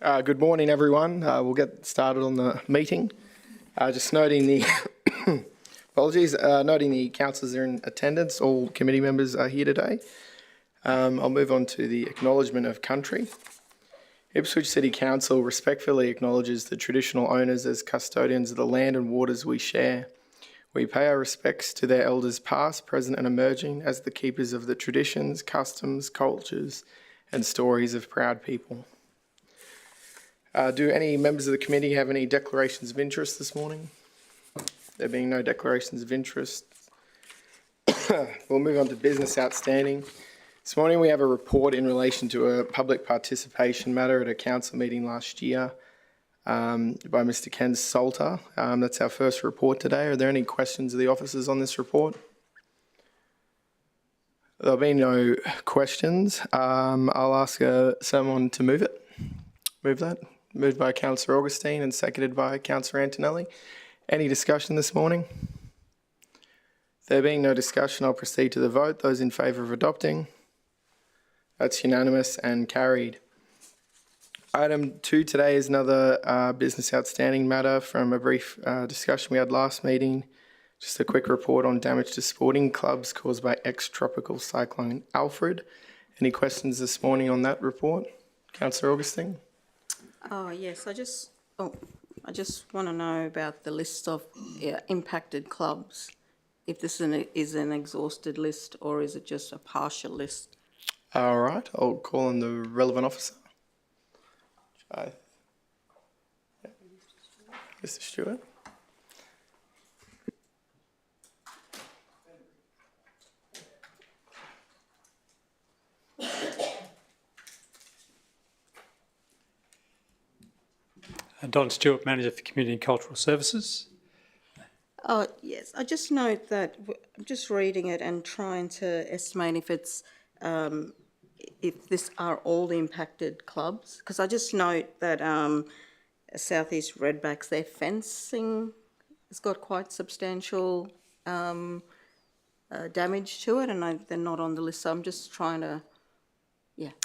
Good morning, everyone. We'll get started on the meeting. Just noting the apologies, noting the councillors are in attendance. All committee members are here today. I'll move on to the acknowledgement of country. Ipswich City Council respectfully acknowledges the traditional owners as custodians of the land and waters we share. We pay our respects to their elders past, present and emerging as the keepers of the traditions, customs, cultures and stories of proud people. Do any members of the committee have any declarations of interest this morning? There being no declarations of interest, we'll move on to business outstanding. This morning we have a report in relation to a public participation matter at a council meeting last year by Mr. Ken Salter. That's our first report today. Are there any questions of the officers on this report? There'll be no questions. I'll ask someone to move it. Move that. Moved by Councillor Augustine and seconded by Councillor Antonelli. Any discussion this morning? There being no discussion, I'll proceed to the vote. Those in favour of adopting? That's unanimous and carried. Item 2 today is another business outstanding matter from a brief discussion we had last meeting. Just a quick report on damage to sporting clubs caused by ex-tropical cyclone Alfred. Any questions this morning on that report? Councillor Augustine? Oh yes, I just want to know about the list of impacted clubs. If this is an exhausted list or is it just a partial list? All right, I'll call on the relevant officer. Mr. Stewart. Don Stewart, Manager for Community and Cultural Services. Oh yes, I just note that I'm just reading it and trying to estimate if it's if this are all the impacted clubs, because I just note that Southeast Redbacks, their fencing has got quite substantial damage to it, and they're not on the list. So I'm just trying to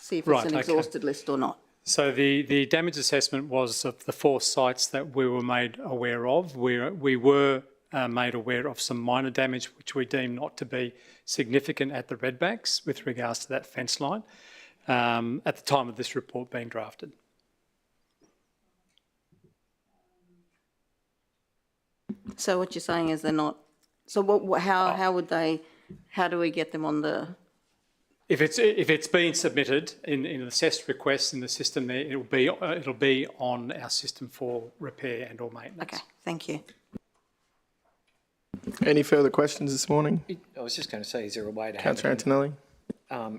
see if it's an exhausted list or not. So the damage assessment was of the 4 sites that we were made aware of. We were made aware of some minor damage which we deemed not to be significant at the Redbacks with regards to that fence line at the time of this report being drafted. So what you're saying is they're not. So how would they? How do we get them on the? If it's been submitted in an assessed request in the system, there it'll be on our system for repair and or maintenance. Okay, thank you. Any further questions this morning? I was just going to say, is there a way to Councillor Antonelli?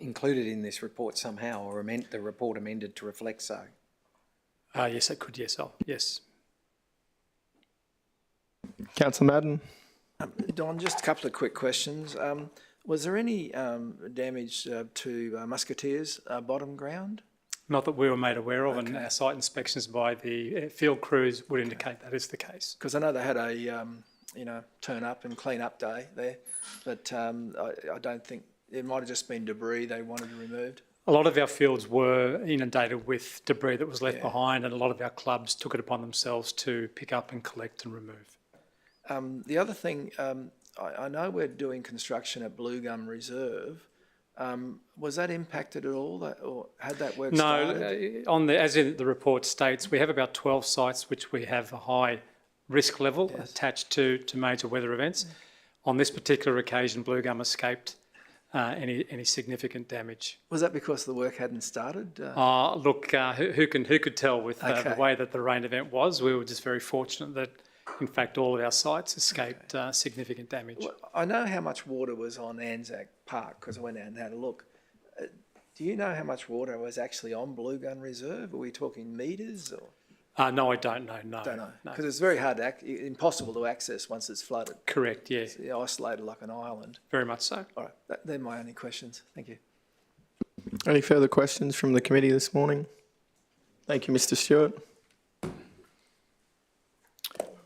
included in this report somehow, or the report amended to reflect so? Yes, it could. Yes, yes. Councillor Madden? Don, just a couple of quick questions. Was there any damage to Musketeers' bottom ground? Not that we were made aware of, Okay. and our site inspections by the field crews would indicate that is the case. Because I know they had a turn up and clean up day there, but I don't think it might have just been debris they wanted removed. A lot of our fields were inundated with debris that was left behind, and a lot of our clubs took it upon themselves to pick up and collect and remove. The other thing, I know we're doing construction at Blue Gum Reserve. Was that impacted at all, or had that work started? No, as in the report states, we have about 12 sites which we have a high risk level attached to major weather events. On this particular occasion, Blue Gum escaped any significant damage. Was that because the work hadn't started? Look, who could tell with the way that the rain event was? We were just very fortunate that, in fact, all of our sites escaped significant damage. Well, I know how much water was on Anzac Park because I went out and had a look. Do you know how much water was actually on Blue Gum Reserve? Are we talking metres or? No, I don't know. No, don't know because it's very hard impossible to access once it's flooded. Correct. Yeah. It's isolated like an island. Very much so. All right, they're my only questions. Thank you. Any further questions from the committee this morning? Thank you, Mr. Stewart.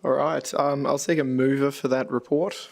All right, I'll seek a mover for that report.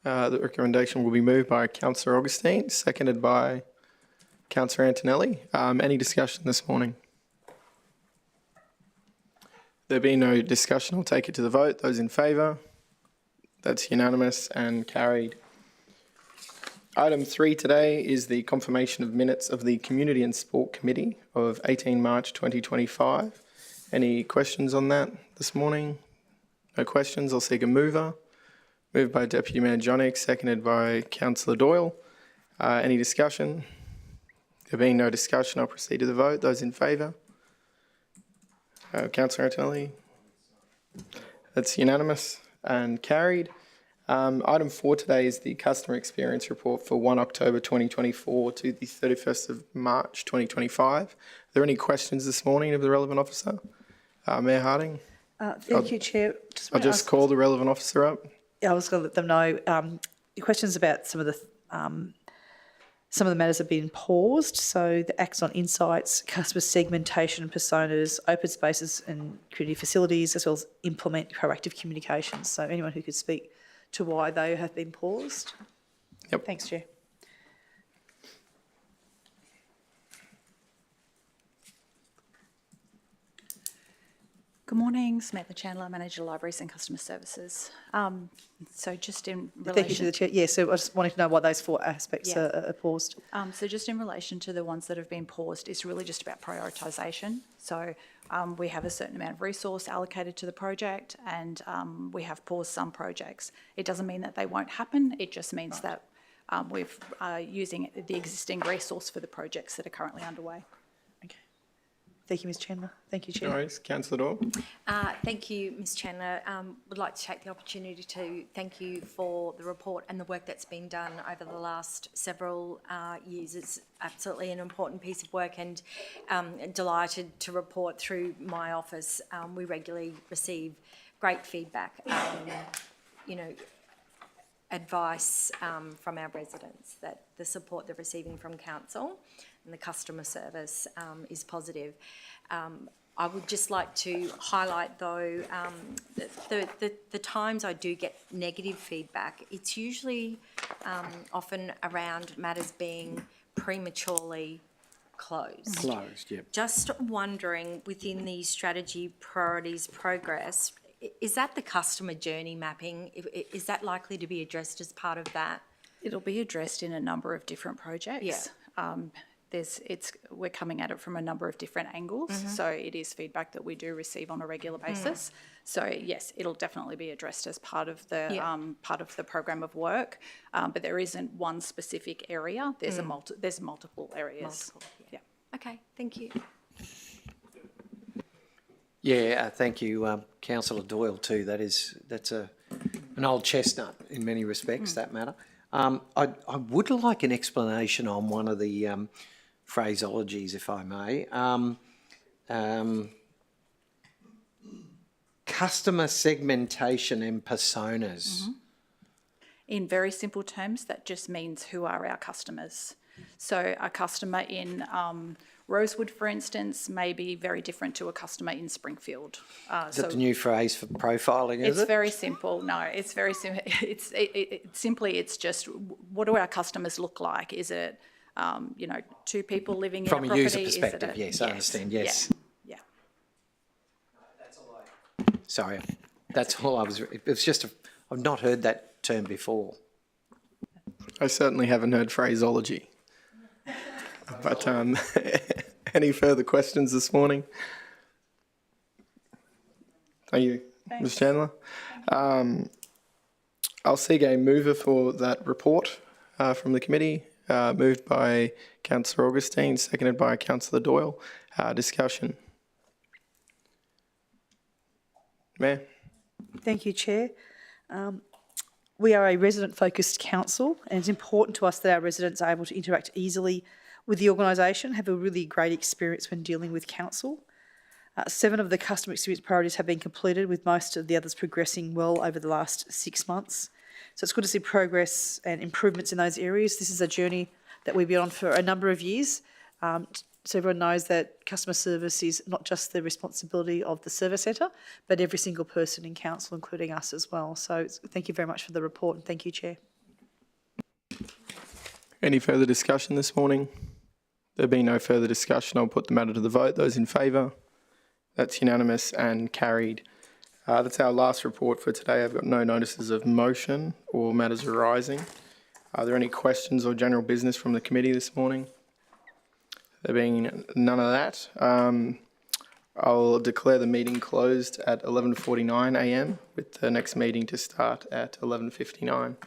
The recommendation will be moved by Councillor Augustine, seconded by Councillor Antonelli. Any discussion this morning? There being no discussion, I'll take it to the vote. Those in favour? That's unanimous and carried. Item 3 today is the confirmation of minutes of the Community and Sport Committee of 18 March 2025. Any questions on that this morning? No questions. I'll seek a mover. Moved by Deputy Mayor Johnnick, seconded by Councillor Doyle. Any discussion? There being no discussion, I'll proceed to the vote. Those in favour? Councillor Antonelli? That's unanimous and carried. Item 4 today is the Customer Experience Report for 1 October 2024 to the 31st of March 2025. Are there any questions this morning of the relevant officer? Mayor Harding? Thank you, Chair. I'll just call the relevant officer up. I was going to let them know. Questions about some of the matters have been paused. So the acts on insights, customer segmentation and personas, open spaces and community facilities, as well as implement proactive communications. So anyone who could speak to why they have been paused. Yep. Thanks, Chair. Good morning, Samantha Chandler, Manager Libraries and Customer Services. So just in relation... Thank you to the Chair. Yeah, so I just wanted to know why those 4 aspects are paused. So just in relation to the ones that have been paused, it's really just about prioritisation. So we have a certain amount of resource allocated to the project and we have paused some projects. It doesn't mean that they won't happen, it just means that we're using the existing resource for the projects that are currently underway. Thank you, Ms Chandler. Thank you, Chair. No worries. Councillor Doyle? Thank you, Ms Chandler. Would like to take the opportunity to thank you for the report and the work that's been done over the last several years. It's absolutely an important piece of work and delighted to report through my office. We regularly receive great feedback, advice from our residents that the support they're receiving from council and the customer service is positive. I would just like to highlight though, the times I do get negative feedback, it's usually often around matters being prematurely closed. Closed, yep. Just wondering, within the strategy priorities progress, is that the customer journey mapping? Is that likely to be addressed as part of that? It'll be addressed in a number of different projects. Yeah. We're coming at it from a number of different angles, so it is feedback that we do receive on a regular basis. So yes, it'll definitely be addressed as part of the program of work, but there isn't one specific area. There's there's multiple areas. Yeah. Okay, thank you. Yeah, thank you, Councillor Doyle too. That's an old chestnut in many respects, that matter. I would like an explanation on one of the phraseologies, if I may. Customer segmentation and personas. In very simple terms, that just means who are our customers. So a customer in Rosewood, for instance, may be very different to a customer in Springfield. Is that the new phrase for profiling, is it? It's very simple. No, it's very simple. It's just, what do our customers look like? Is it, 2 people living in a property? From a user perspective, yes, I understand, yes. Yeah. Sorry, that's all I was, it was just, I've not heard that term before. I certainly haven't heard phraseology. But any further questions this morning? Thank you, Ms Chandler. I'll seek a mover for that report from the committee. Moved by Councillor Augustine, seconded by Councillor Doyle. Discussion. Mayor. Thank you, Chair. We are a resident-focused council, and it's important to us that our residents are able to interact easily with the organisation, have a really great experience when dealing with council. 7 of the customer experience priorities have been completed, with most of the others progressing well over the last 6 months. So it's good to see progress and improvements in those areas. This is a journey that we've been on for a number of years. So everyone knows that customer service is not just the responsibility of the service centre, but every single person in council, including us as well. So thank you very much for the report, and thank you, Chair. Any further discussion this morning? There being no further discussion, I'll put the matter to the vote. Those in favour? That's unanimous and carried. That's our last report for today. I've got no notices of motion or matters arising. Are there any questions or general business from the committee this morning? There being none of that, I'll declare the meeting closed at 11:49 a.m. with the next meeting to start at 11:59.